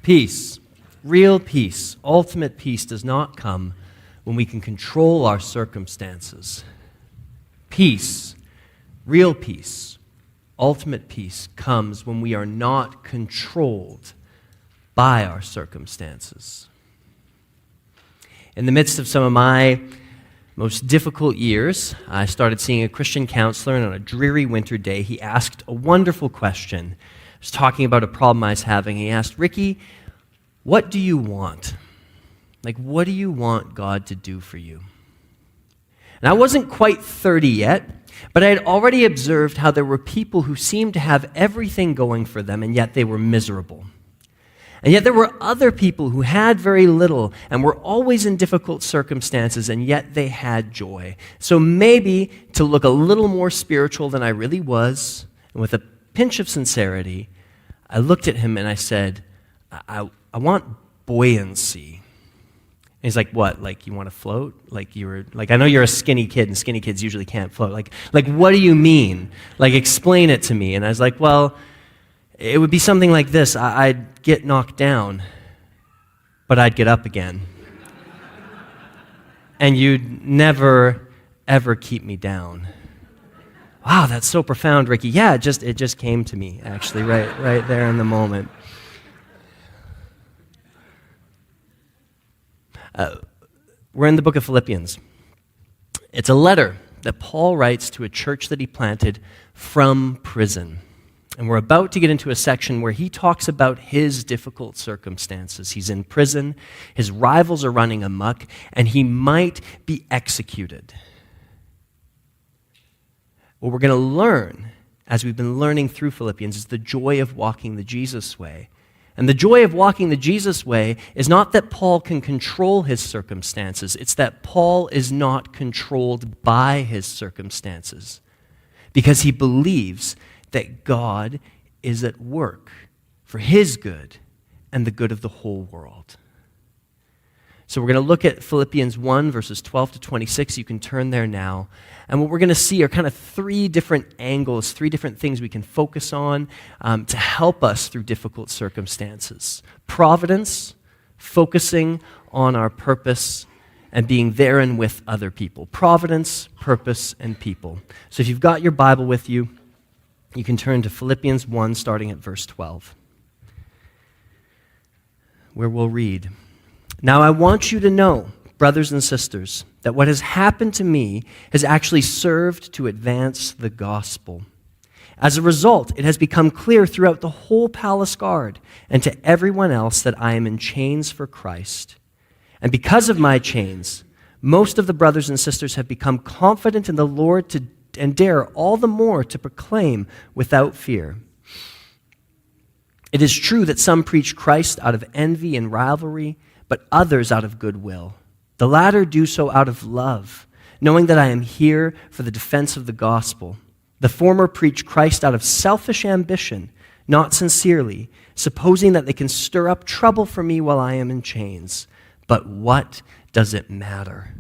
Peace, real peace, ultimate peace does not come when we can control our circumstances. Peace, real peace, ultimate peace comes when we are not controlled by our circumstances. In the midst of some of my most difficult years, I started seeing a Christian counselor, and on a dreary winter day, he asked a wonderful question. He was talking about a problem I was having. He asked, "Ricky, what do you want? Like, what do you want God to do for you?" And I wasn't quite 30 yet, but I had already observed how there were people who seemed to have everything going for them, and yet they were miserable. And yet there were other people who had very little and were always in difficult circumstances, and yet they had joy. So maybe to look a little more spiritual than I really was, and with a pinch of sincerity, I looked at him and I said, I want buoyancy. And he's like, "What? Like you want to float? Like I know you're a skinny kid, and skinny kids usually can't float. Like what do you mean? Like explain it to me." And I was like, "Well, it would be something like this. I'd get knocked down, but I'd get up again. And you'd never, ever keep me down." Wow, that's so profound, Ricky. Yeah, it just came to me, actually, right there in the moment. We're in the book of Philippians. It's a letter that Paul writes to a church that he planted from prison. And we're about to get into a section where he talks about his difficult circumstances. He's in prison, his rivals are running amok, and he might be executed. What we're going to learn, as we've been learning through Philippians, is the joy of walking the Jesus way. And the joy of walking the Jesus way is not that Paul can control his circumstances, it's that Paul is not controlled by his circumstances, because he believes that God is at work for his good and the good of the whole world. So we're going to look at Philippians 1, verses 12 to 26. You can turn there now. And what we're going to see are kind of three different angles, three different things we can focus on to help us through difficult circumstances. Providence, focusing on our purpose and being there and with other people. Providence, purpose, and people. So if you've got your Bible with you, you can turn to Philippians 1, starting at verse 12, where we'll read, "Now I want you to know, brothers and sisters, that what has happened to me has actually served to advance the gospel. As a result, it has become clear throughout the whole palace guard and to everyone else that I am in chains for Christ. And because of my chains, most of the brothers and sisters have become confident in the Lord and dare all the more to proclaim without fear. It is true that some preach Christ out of envy and rivalry, but others out of goodwill. The latter do so out of love, knowing that I am here for the defense of the gospel. The former preach Christ out of selfish ambition, not sincerely, supposing that they can stir up trouble for me while I am in chains. But what does it matter?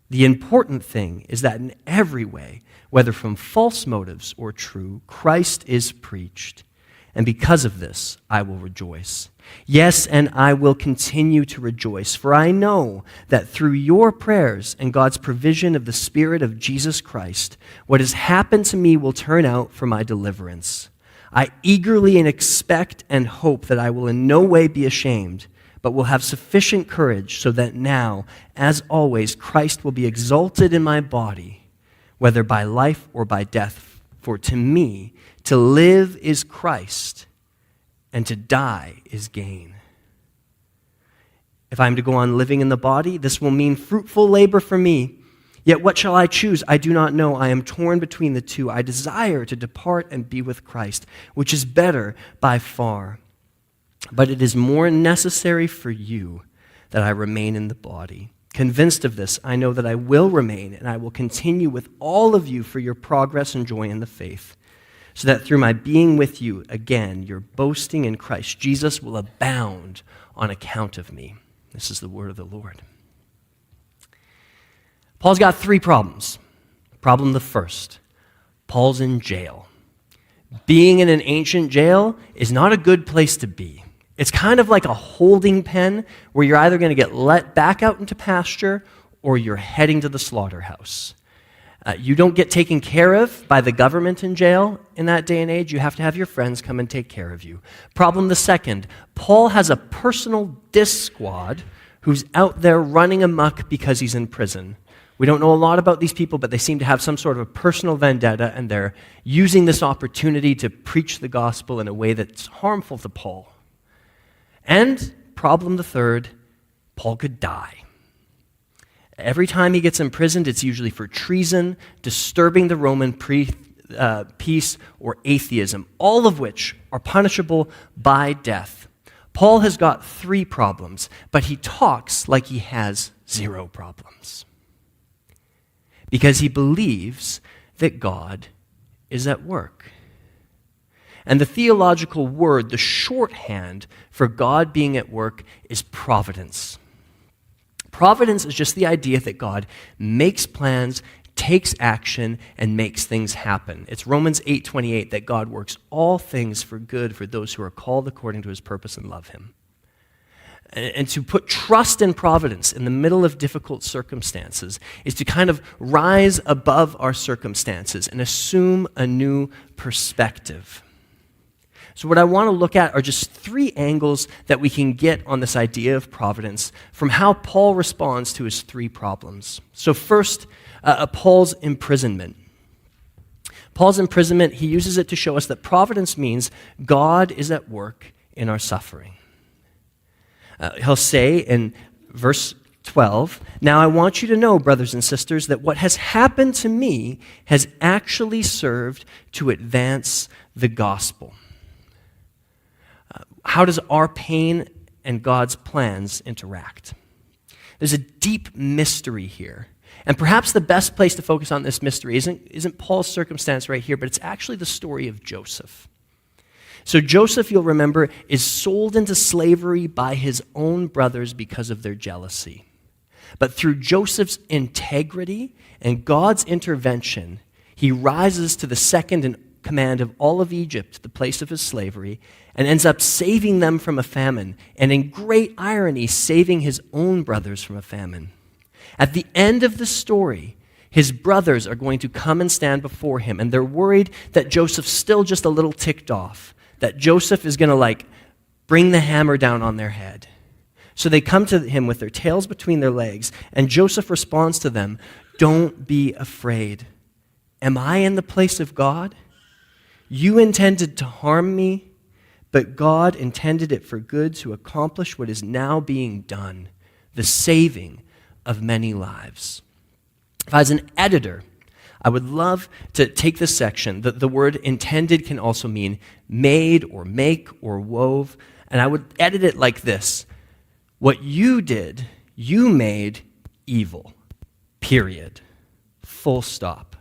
The important thing is that in every way, whether from false motives or true, Christ is preached. And because of this, I will rejoice. Yes, and I will continue to rejoice, for I know that through your prayers and God's provision of the Spirit of Jesus Christ, what has happened to me will turn out for my deliverance. I eagerly expect and hope that I will in no way be ashamed, but will have sufficient courage so that now, as always, Christ will be exalted in my body, whether by life or by death. For to me, to live is Christ, and to die is gain. If I am to go on living in the body, this will mean fruitful labor for me. Yet what shall I choose? I do not know. I am torn between the two. I desire to depart and be with Christ, which is better by far. But it is more necessary for you that I remain in the body. Convinced of this, I know that I will remain, and I will continue with all of you for your progress and joy in the faith, so that through my being with you again, your boasting in Christ Jesus will abound on account of me." This is the word of the Lord. Paul's got three problems. Problem the first, Paul's in jail. Being in an ancient jail is not a good place to be. It's kind of like a holding pen where you're either going to get let back out into pasture or you're heading to the slaughterhouse. You don't get taken care of by the government in jail in that day and age. You have to have your friends come and take care of you. Problem the second, Paul has a personal diss squad who's out there running amok because he's in prison. We don't know a lot about these people, but they seem to have some sort of a personal vendetta, and they're using this opportunity to preach the gospel in a way that's harmful to Paul. And problem the third, Paul could die. Every time he gets imprisoned, it's usually for treason, disturbing the Roman peace, or atheism, all of which are punishable by death. Paul has got 3 problems, but he talks like he has 0 problems. Because he believes that God is at work. And the theological word, the shorthand for God being at work, is providence. Providence is just the idea that God makes plans, takes action, and makes things happen. It's Romans 8:28 that God works all things for good for those who are called according to his purpose and love him. And to put trust in providence in the middle of difficult circumstances is to kind of rise above our circumstances and assume a new perspective. So what I want to look at are just 3 angles that we can get on this idea of providence from how Paul responds to his 3 problems. So first, Paul's imprisonment. Paul's imprisonment, he uses it to show us that providence means God is at work in our suffering. He'll say in verse 12, "Now I want you to know, brothers and sisters, that what has happened to me has actually served to advance the gospel." How does our pain and God's plans interact? There's a deep mystery here. And perhaps the best place to focus on this mystery isn't Paul's circumstance right here, but it's actually the story of Joseph. So Joseph, you'll remember, is sold into slavery by his own brothers because of their jealousy. But through Joseph's integrity and God's intervention, he rises to the second in command of all of Egypt, the place of his slavery, and ends up saving them from a famine, and in great irony, saving his own brothers from a famine. At the end of the story, his brothers are going to come and stand before him, and they're worried that Joseph's still just a little ticked off, that Joseph is going to bring the hammer down on their head. So they come to him with their tails between their legs, and Joseph responds to them, "Don't be afraid. Am I in the place of God? You intended to harm me, but God intended it for good to accomplish what is now being done, the saving of many lives." If I was an editor, I would love to take this section. The word intended can also mean made or make or wove, and I would edit it like this. What you did, you made evil, period, full stop.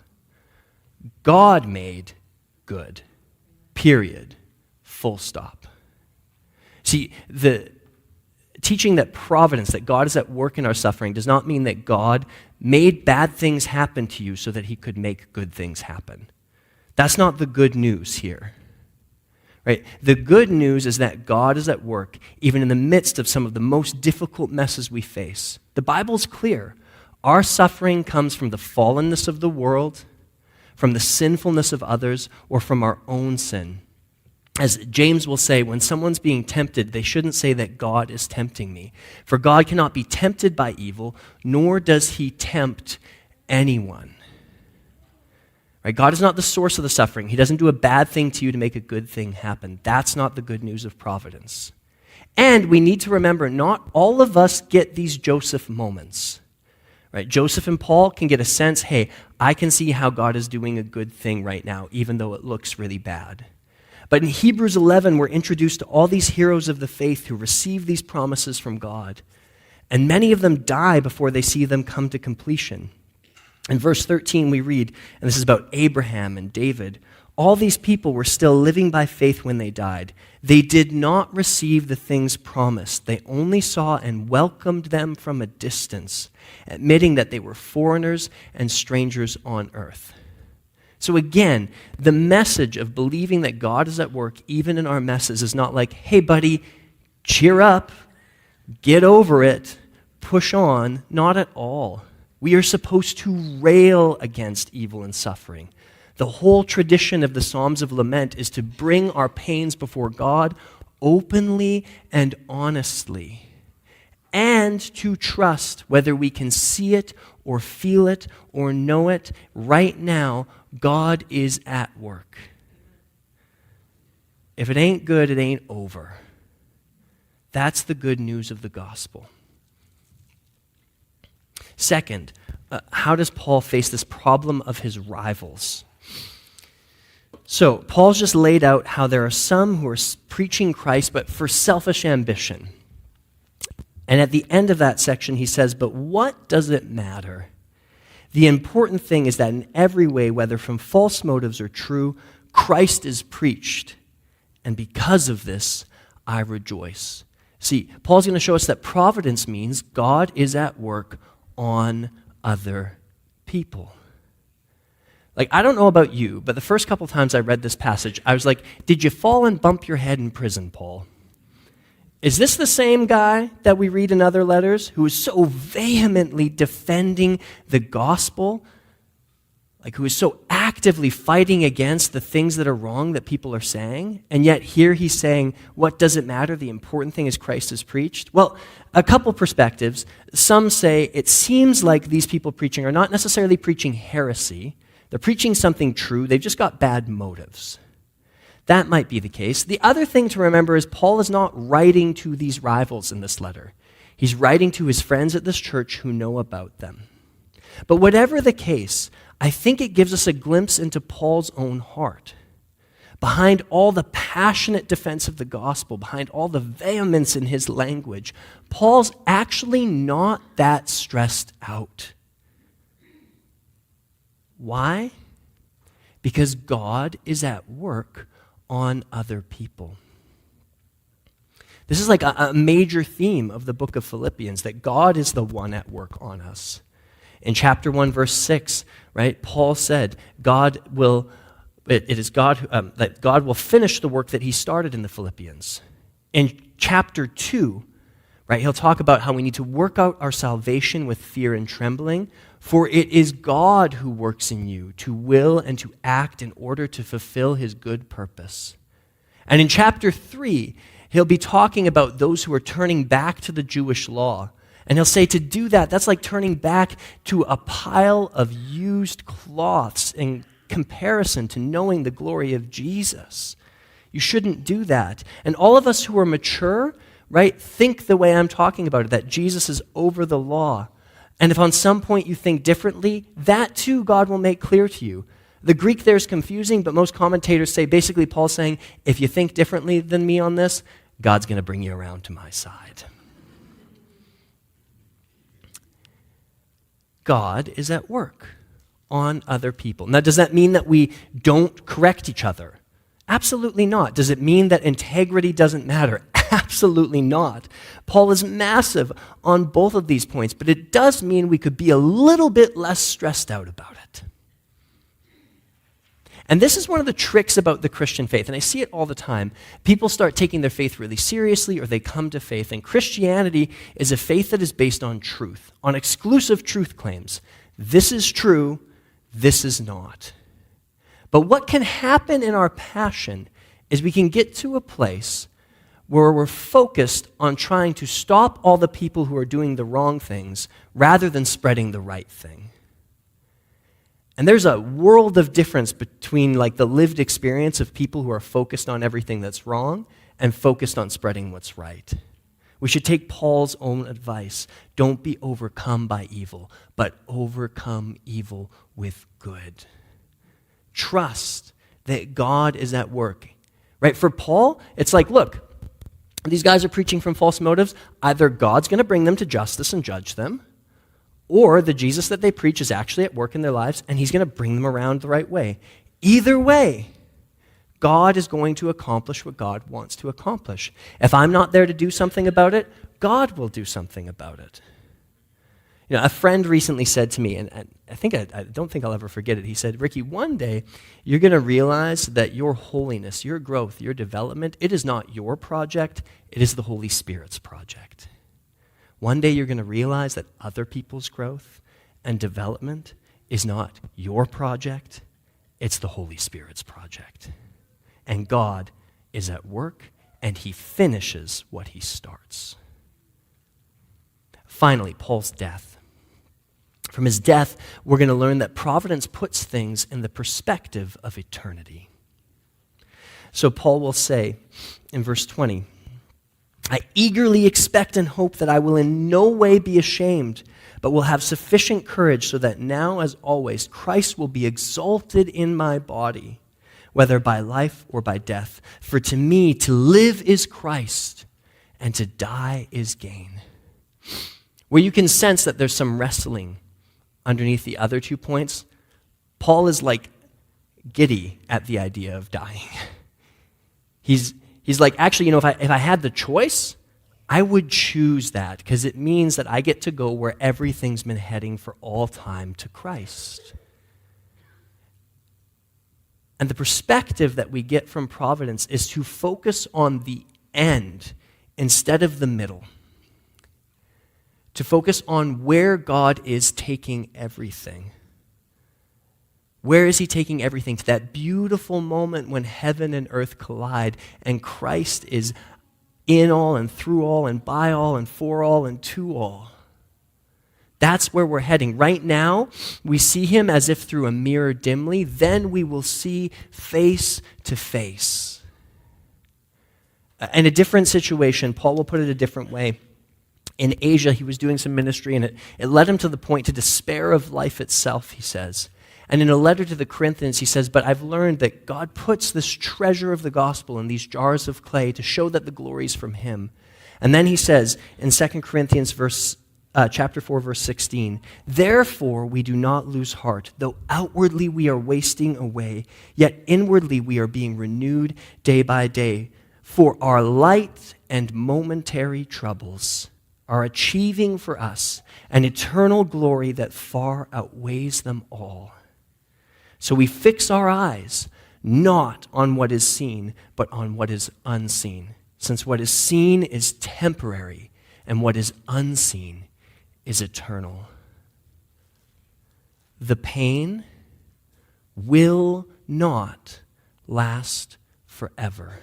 God made good, period, full stop. See, the teaching that providence, that God is at work in our suffering, does not mean that God made bad things happen to you so that he could make good things happen. That's not the good news here. Right? The good news is that God is at work even in the midst of some of the most difficult messes we face. The Bible's clear. Our suffering comes from the fallenness of the world, from the sinfulness of others, or from our own sin. As James will say, when someone's being tempted, they shouldn't say that God is tempting me. For God cannot be tempted by evil, nor does he tempt anyone. Right? God is not the source of the suffering. He doesn't do a bad thing to you to make a good thing happen. That's not the good news of providence. And we need to remember, not all of us get these Joseph moments. Right? Joseph and Paul can get a sense, hey, I can see how God is doing a good thing right now, even though it looks really bad. But in Hebrews 11, we're introduced to all these heroes of the faith who receive these promises from God. And many of them die before they see them come to completion. In verse 13, we read, and this is about Abraham and David, all these people were still living by faith when they died. They did not receive the things promised. They only saw and welcomed them from a distance, admitting that they were foreigners and strangers on earth. So again, the message of believing that God is at work even in our messes is not like, hey buddy, cheer up, get over it, push on. Not at all. We are supposed to rail against evil and suffering. The whole tradition of the Psalms of Lament is to bring our pains before God openly and honestly, and to trust, whether we can see it or feel it or know it, right now, God is at work. If it ain't good, it ain't over. That's the good news of the gospel. Second, how does Paul face this problem of his rivals? So, Paul's just laid out how there are some who are preaching Christ, but for selfish ambition. And at the end of that section, he says, but what does it matter? The important thing is that in every way, whether from false motives or true, Christ is preached. And because of this, I rejoice. See, Paul's going to show us that providence means God is at work on other people. Like, I don't know about you, but the first couple times I read this passage, I was like, did you fall and bump your head in prison, Paul? Is this the same guy that we read in other letters who is so vehemently defending the gospel? Like, who is so actively fighting against the things that are wrong that people are saying? And yet here he's saying, what does it matter? The important thing is Christ is preached. Well, a couple perspectives. Some say it seems like these people preaching are not necessarily preaching heresy. They're preaching something true. They've just got bad motives. That might be the case. The other thing to remember is Paul is not writing to these rivals in this letter. He's writing to his friends at this church who know about them. But whatever the case, I think it gives us a glimpse into Paul's own heart. Behind all the passionate defense of the gospel, behind all the vehemence in his language, Paul's actually not that stressed out. Why? Because God is at work on other people. This is like a major theme of the book of Philippians, that God is the one at work on us. In chapter 1, verse 6, right, Paul said, that God will finish the work that he started in the Philippians. In chapter 2, right, he'll talk about how we need to work out our salvation with fear and trembling, for it is God who works in you to will and to act in order to fulfill his good purpose. And in chapter 3, he'll be talking about those who are turning back to the Jewish law. And he'll say to do that, that's like turning back to a pile of used cloths in comparison to knowing the glory of Jesus. You shouldn't do that. And all of us who are mature, right, think the way I'm talking about it, that Jesus is over the law. And if on some point you think differently, that too God will make clear to you. The Greek there is confusing, but most commentators say, basically Paul's saying, if you think differently than me on this, God's going to bring you around to my side. God is at work on other people. Now, does that mean that we don't correct each other? Absolutely not. Does it mean that integrity doesn't matter? Absolutely not. Paul is massive on both of these points, but it does mean we could be a little bit less stressed out about it. And this is one of the tricks about the Christian faith, and I see it all the time. People start taking their faith really seriously, or they come to faith, and Christianity is a faith that is based on truth, on exclusive truth claims. This is true, this is not. But what can happen in our passion is we can get to a place where we're focused on trying to stop all the people who are doing the wrong things rather than spreading the right thing. And there's a world of difference between like the lived experience of people who are focused on everything that's wrong and focused on spreading what's right. We should take Paul's own advice. Don't be overcome by evil, but overcome evil with good. Trust that God is at work. Right? For Paul, it's like, look, these guys are preaching from false motives. Either God's going to bring them to justice and judge them, or the Jesus that they preach is actually at work in their lives, and he's going to bring them around the right way. Either way, God is going to accomplish what God wants to accomplish. If I'm not there to do something about it, God will do something about it. A friend recently said to me, and I don't think I'll ever forget it. He said, Ricky, one day you're going to realize that your holiness, your growth, your development, it is not your project, it is the Holy Spirit's project. One day you're going to realize that other people's growth and development is not your project, it's the Holy Spirit's project. And God is at work, and he finishes what he starts. Finally, Paul's death. From his death, we're going to learn that providence puts things in the perspective of eternity. So Paul will say in verse 20, I eagerly expect and hope that I will in no way be ashamed, but will have sufficient courage so that now, as always, Christ will be exalted in my body, whether by life or by death. For to me, to live is Christ, and to die is gain. Where you can sense that there's some wrestling underneath the other 2 points, Paul is like giddy at the idea of dying. He's like, actually, if I had the choice, I would choose that because it means that I get to go where everything's been heading for all time, to Christ. And the perspective that we get from Providence is to focus on the end instead of the middle. To focus on where God is taking everything. Where is he taking everything? To that beautiful moment when heaven and earth collide and Christ is in all and through all and by all and for all and to all. That's where we're heading. Right now, we see him as if through a mirror dimly. Then we will see face to face. In a different situation, Paul will put it a different way. In Asia, he was doing some ministry, and it led him to the point to despair of life itself, he says. And in a letter to the Corinthians, he says, but I've learned that God puts this treasure of the gospel in these jars of clay to show that the glory is from him. And then he says in 2 Corinthians chapter 4, verse 16, therefore we do not lose heart, though outwardly we are wasting away, yet inwardly we are being renewed day by day. For our light and momentary troubles are achieving for us an eternal glory that far outweighs them all. So we fix our eyes not on what is seen, but on what is unseen, since what is seen is temporary, and what is unseen is eternal. The pain will not last forever.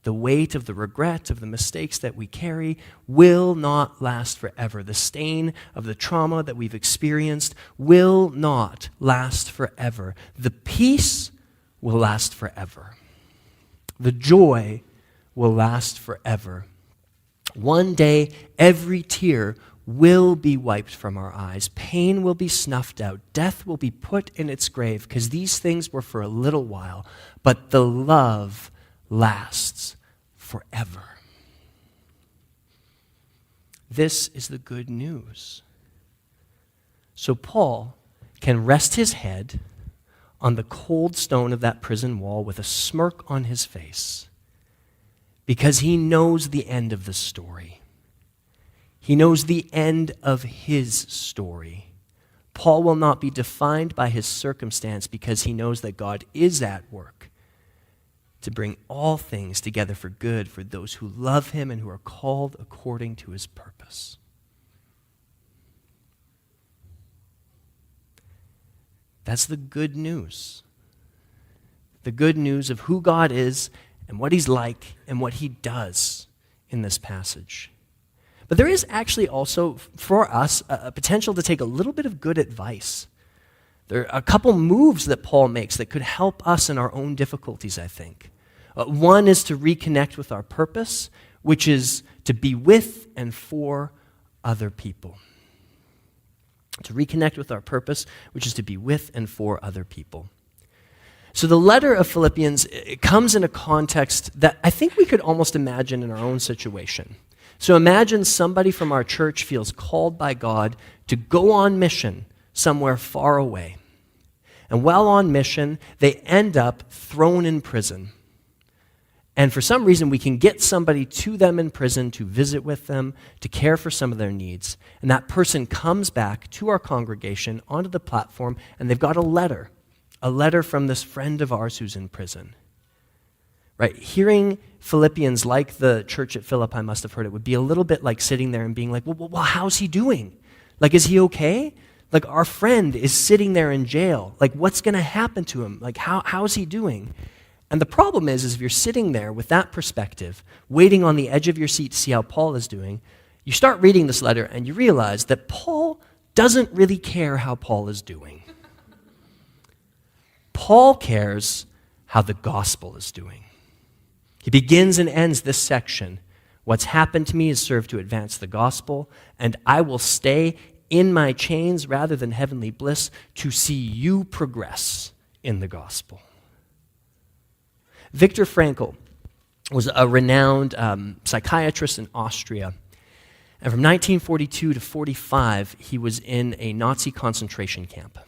The weight of the regret of the mistakes that we carry will not last forever. The stain of the trauma that we've experienced will not last forever. The peace will last forever. The joy will last forever. One day, every tear will be wiped from our eyes. Pain will be snuffed out. Death will be put in its grave, because these things were for a little while, but the love lasts forever. This is the good news. So Paul can rest his head on the cold stone of that prison wall with a smirk on his face, because he knows the end of the story. He knows the end of his story. Paul will not be defined by his circumstance, because he knows that God is at work to bring all things together for good for those who love him and who are called according to his purpose. That's the good news. The good news of who God is and what he's like and what he does in this passage. But there is actually also, for us, a potential to take a little bit of good advice. There are a couple moves that Paul makes that could help us in our own difficulties, I think. One is to reconnect with our purpose, which is to be with and for other people. To reconnect with our purpose, which is to be with and for other people. So the letter of Philippians, it comes in a context that I think we could almost imagine in our own situation. So imagine somebody from our church feels called by God to go on mission somewhere far away. And while on mission, they end up thrown in prison. And for some reason, we can get somebody to them in prison to visit with them, to care for some of their needs. And that person comes back to our congregation onto the platform, and they've got a letter from this friend of ours who's in prison. Right? Hearing Philippians, like the church at Philippi must have heard it, would be a little bit like sitting there and being like, well, how's he doing? Like, is he okay? Like, our friend is sitting there in jail. Like, what's going to happen to him? Like, how's he doing? And the problem is if you're sitting there with that perspective, waiting on the edge of your seat to see how Paul is doing, you start reading this letter and you realize that Paul doesn't really care how Paul is doing. Paul cares how the gospel is doing. He begins and ends this section. What's happened to me has served to advance the gospel, and I will stay in my chains rather than heavenly bliss to see you progress in the gospel. Viktor Frankl was a renowned psychiatrist in Austria. And from 1942 to 45, he was in a Nazi concentration camp.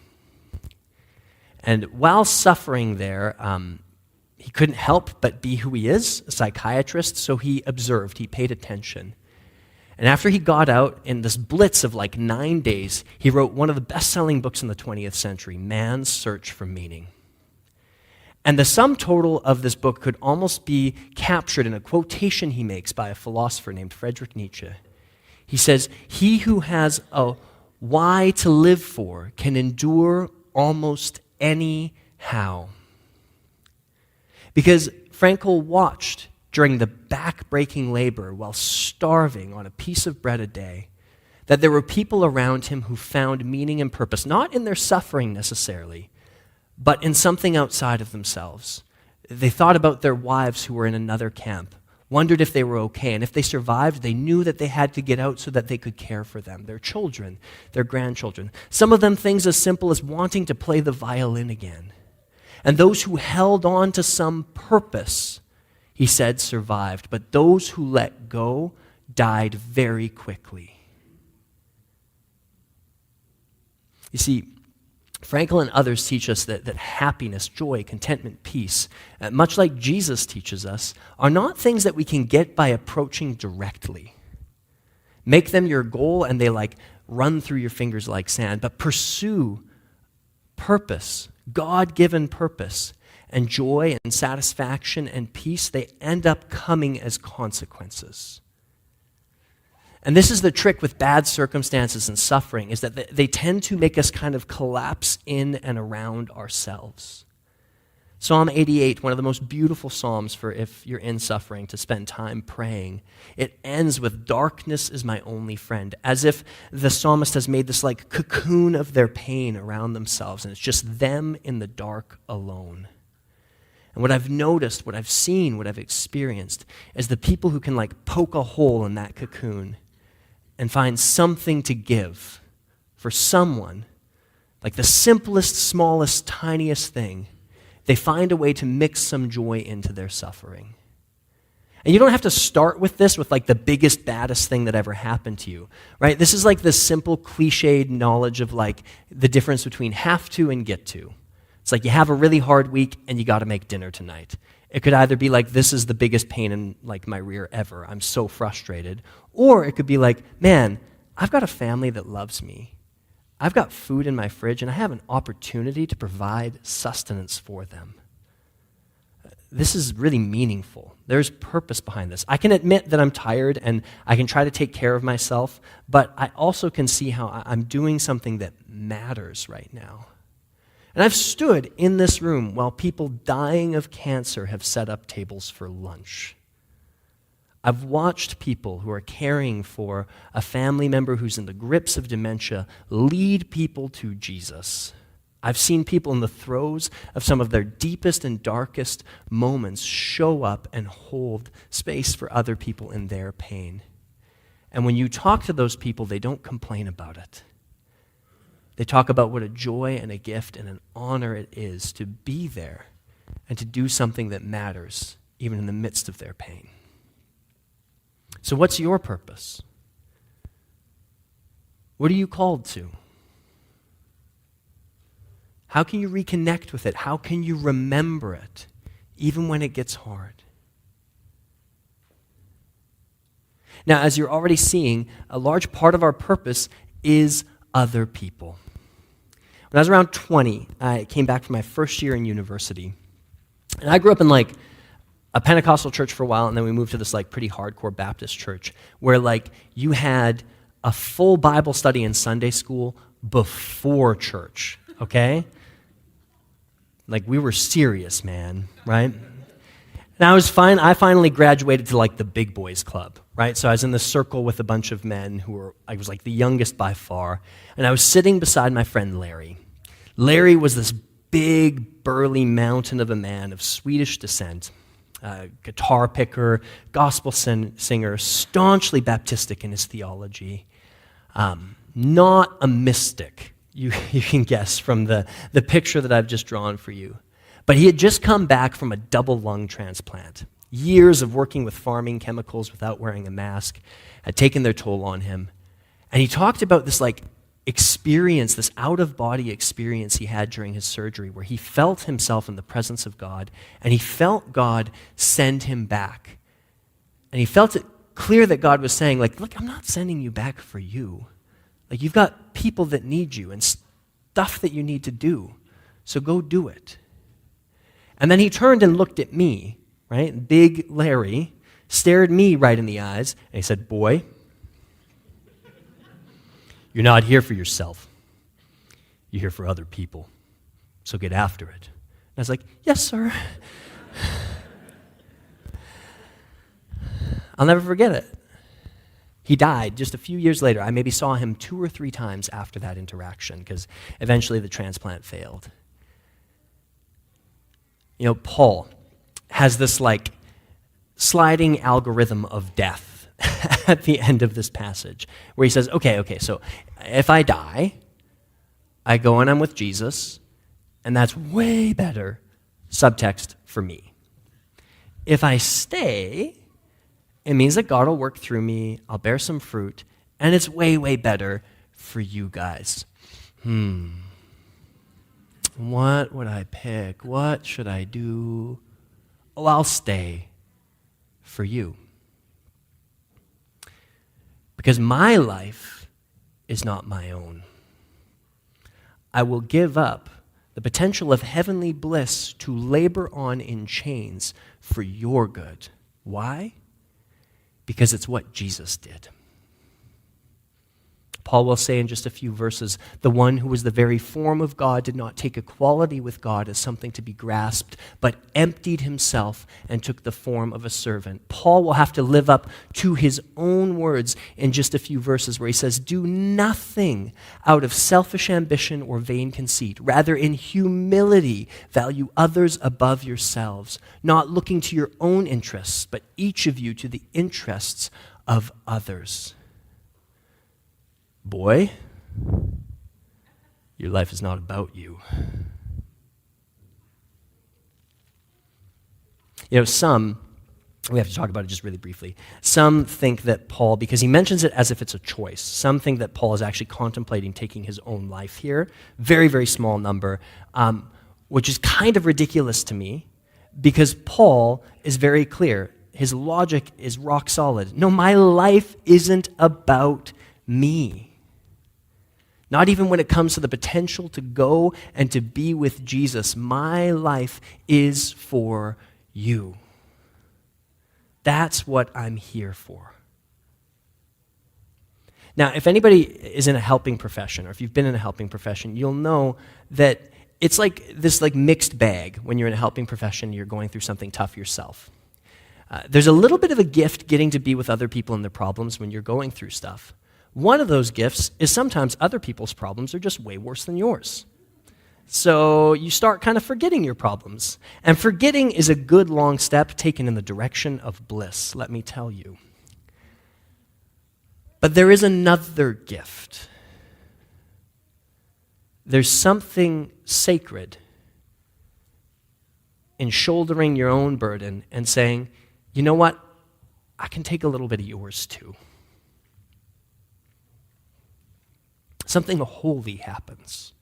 And while suffering there, he couldn't help but be who he is, a psychiatrist, so he observed, he paid attention. And after he got out, in this blitz of like 9 days, he wrote one of the best-selling books in the 20th century, Man's Search for Meaning. And the sum total of this book could almost be captured in a quotation he makes by a philosopher named Friedrich Nietzsche. He says, "He who has a why to live for can endure almost any how." Because Frankl watched during the back-breaking labor while starving on a piece of bread a day, that there were people around him who found meaning and purpose, not in their suffering necessarily, but in something outside of themselves. They thought about their wives who were in another camp, wondered if they were okay, and if they survived, they knew that they had to get out so that they could care for them, their children, their grandchildren. Some of them things as simple as wanting to play the violin again. And those who held on to some purpose, he said, survived, but those who let go died very quickly. You see, Frankl and others teach us that happiness, joy, contentment, peace, much like Jesus teaches us, are not things that we can get by approaching directly. Make them your goal and they like run through your fingers like sand, but pursue purpose, God-given purpose, and joy and satisfaction and peace, they end up coming as consequences. And this is the trick with bad circumstances and suffering, is that they tend to make us kind of collapse in and around ourselves. Psalm 88, one of the most beautiful psalms for if you're in suffering to spend time praying, it ends with "darkness is my only friend," as if the psalmist has made this like cocoon of their pain around themselves, and it's just them in the dark alone. And what I've noticed, what I've seen, what I've experienced, is the people who can like poke a hole in that cocoon and find something to give for someone, like the simplest, smallest, tiniest thing, they find a way to mix some joy into their suffering. And you don't have to start with this with like the biggest, baddest thing that ever happened to you, right? This is like this simple, cliched knowledge of like the difference between have to and get to. It's like you have a really hard week and you got to make dinner tonight. It could either be like, this is the biggest pain in like my rear ever, I'm so frustrated. Or it could be like, man, I've got a family that loves me. I've got food in my fridge and I have an opportunity to provide sustenance for them. This is really meaningful. There's purpose behind this. I can admit that I'm tired and I can try to take care of myself, but I also can see how I'm doing something that matters right now. And I've stood in this room while people dying of cancer have set up tables for lunch. I've watched people who are caring for a family member who's in the grips of dementia lead people to Jesus. I've seen people in the throes of some of their deepest and darkest moments show up and hold space for other people in their pain. And when you talk to those people, they don't complain about it. They talk about what a joy and a gift and an honor it is to be there and to do something that matters, even in the midst of their pain. So what's your purpose? What are you called to? How can you reconnect with it? How can you remember it, even when it gets hard? Now, as you're already seeing, a large part of our purpose is other people. When I was around 20, I came back from my first year in university. And I grew up in like a Pentecostal church for a while, and then we moved to this like pretty hardcore Baptist church where like you had a full Bible study in Sunday school before church, okay? Like we were serious, man, right? And I was fine. I finally graduated to like the big boys club, right? So I was in this circle with a bunch of men I was like the youngest by far, and I was sitting beside my friend Larry. Larry was this big, burly mountain of a man of Swedish descent, guitar picker, gospel singer, staunchly Baptistic in his theology, not a mystic, you can guess from the picture that I've just drawn for you. But he had just come back from a double lung transplant. Years of working with farming chemicals without wearing a mask had taken their toll on him. And he talked about this like experience, this out-of-body experience he had during his surgery where he felt himself in the presence of God and he felt God send him back. And he felt it clear that God was saying, like, look, I'm not sending you back for you. Like, you've got people that need you and stuff that you need to do. So go do it. And then he turned and looked at me, right? Big Larry stared me right in the eyes, and he said, boy, you're not here for yourself. You're here for other people. So get after it. And I was like, yes, sir. I'll never forget it. He died just a few years later. I maybe saw him 2 or 3 times after that interaction because eventually the transplant failed. You know, Paul has this like sliding algorithm of death at the end of this passage where he says, okay, so if I die, I go and I'm with Jesus, and that's way better, subtext, for me. If I stay, it means that God will work through me, I'll bear some fruit, and it's way, way better for you guys. What would I pick? What should I do? Oh, I'll stay for you. Because my life is not my own. I will give up the potential of heavenly bliss to labor on in chains for your good. Why? Because it's what Jesus did. Paul will say in just a few verses, the one who was the very form of God did not take equality with God as something to be grasped, but emptied himself and took the form of a servant. Paul will have to live up to his own words in just a few verses where he says, do nothing out of selfish ambition or vain conceit. Rather, in humility, value others above yourselves, not looking to your own interests, but each of you to the interests of others. Boy, your life is not about you. You know, we have to talk about it just really briefly. Some think that Paul, because he mentions it as if it's a choice, some think that Paul is actually contemplating taking his own life here. Very, very small number, which is kind of ridiculous to me because Paul is very clear. His logic is rock solid. No, my life isn't about me. Not even when it comes to the potential to go and to be with Jesus. My life is for you. That's what I'm here for. Now, if anybody is in a helping profession, or if you've been in a helping profession, you'll know that it's like this like mixed bag when you're in a helping profession, you're going through something tough yourself. There's a little bit of a gift getting to be with other people and their problems when you're going through stuff. One of those gifts is sometimes other people's problems are just way worse than yours. So you start kind of forgetting your problems. And forgetting is a good long step taken in the direction of bliss, let me tell you. But there is another gift. There's something sacred in shouldering your own burden and saying, you know what? I can take a little bit of yours too. Something holy happens.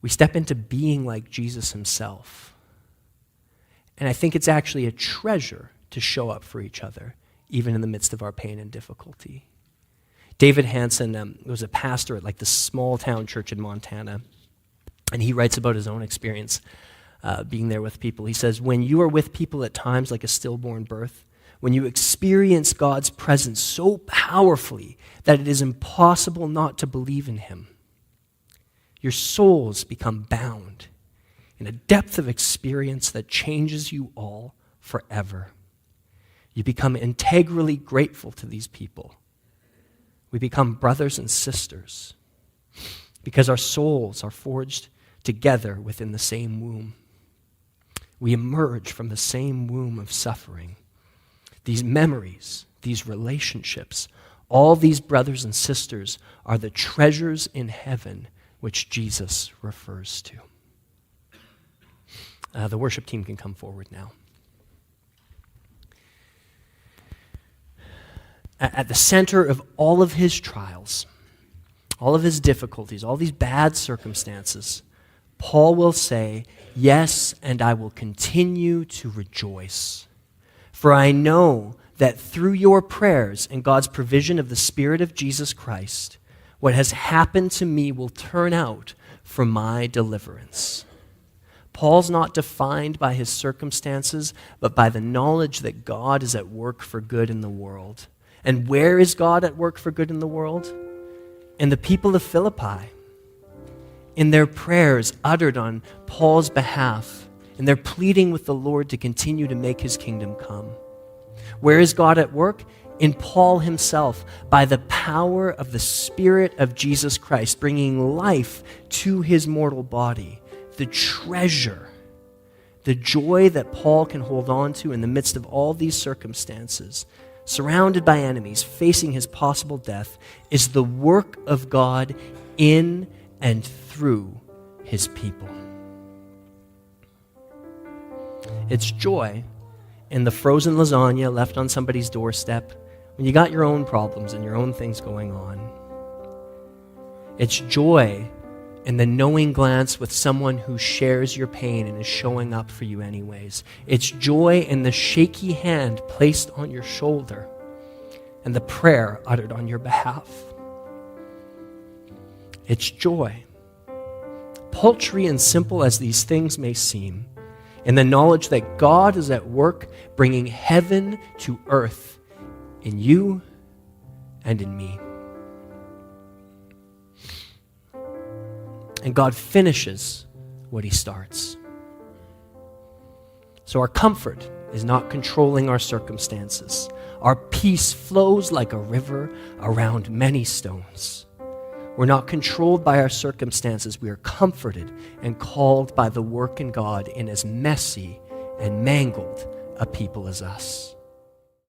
We step into being like Jesus himself. And I think it's actually a treasure to show up for each other, even in the midst of our pain and difficulty. David Hansen was a pastor at like this small town church in Montana, and he writes about his own experience being there with people. He says, when you are with people at times like a stillborn birth, when you experience God's presence so powerfully that it is impossible not to believe in him, your souls become bound in a depth of experience that changes you all forever. You become integrally grateful to these people. We become brothers and sisters because our souls are forged together within the same womb. We emerge from the same womb of suffering. These memories, these relationships, all these brothers and sisters are the treasures in heaven which Jesus refers to. The worship team can come forward now. At the center of all of his trials, all of his difficulties, all these bad circumstances, Paul will say, "Yes, and I will continue to rejoice. For I know that through your prayers and God's provision of the Spirit of Jesus Christ, what has happened to me will turn out for my deliverance." Paul's not defined by his circumstances, but by the knowledge that God is at work for good in the world. And where is God at work for good in the world? In the people of Philippi, in their prayers uttered on Paul's behalf, in their pleading with the Lord to continue to make his kingdom come. Where is God at work? In Paul himself, by the power of the Spirit of Jesus Christ, bringing life to his mortal body. The treasure, the joy that Paul can hold on to in the midst of all these circumstances, surrounded by enemies, facing his possible death, is the work of God in and through his people. It's joy in the frozen lasagna left on somebody's doorstep when you got your own problems and your own things going on. It's joy in the knowing glance with someone who shares your pain and is showing up for you anyways. It's joy in the shaky hand placed on your shoulder and the prayer uttered on your behalf. It's joy, paltry and simple as these things may seem, in the knowledge that God is at work bringing heaven to earth in you and in me. And God finishes what he starts. So our comfort is not controlling our circumstances. Our peace flows like a river around many stones. We're not controlled by our circumstances. We are comforted and called by the work in God in as messy and mangled a people as us.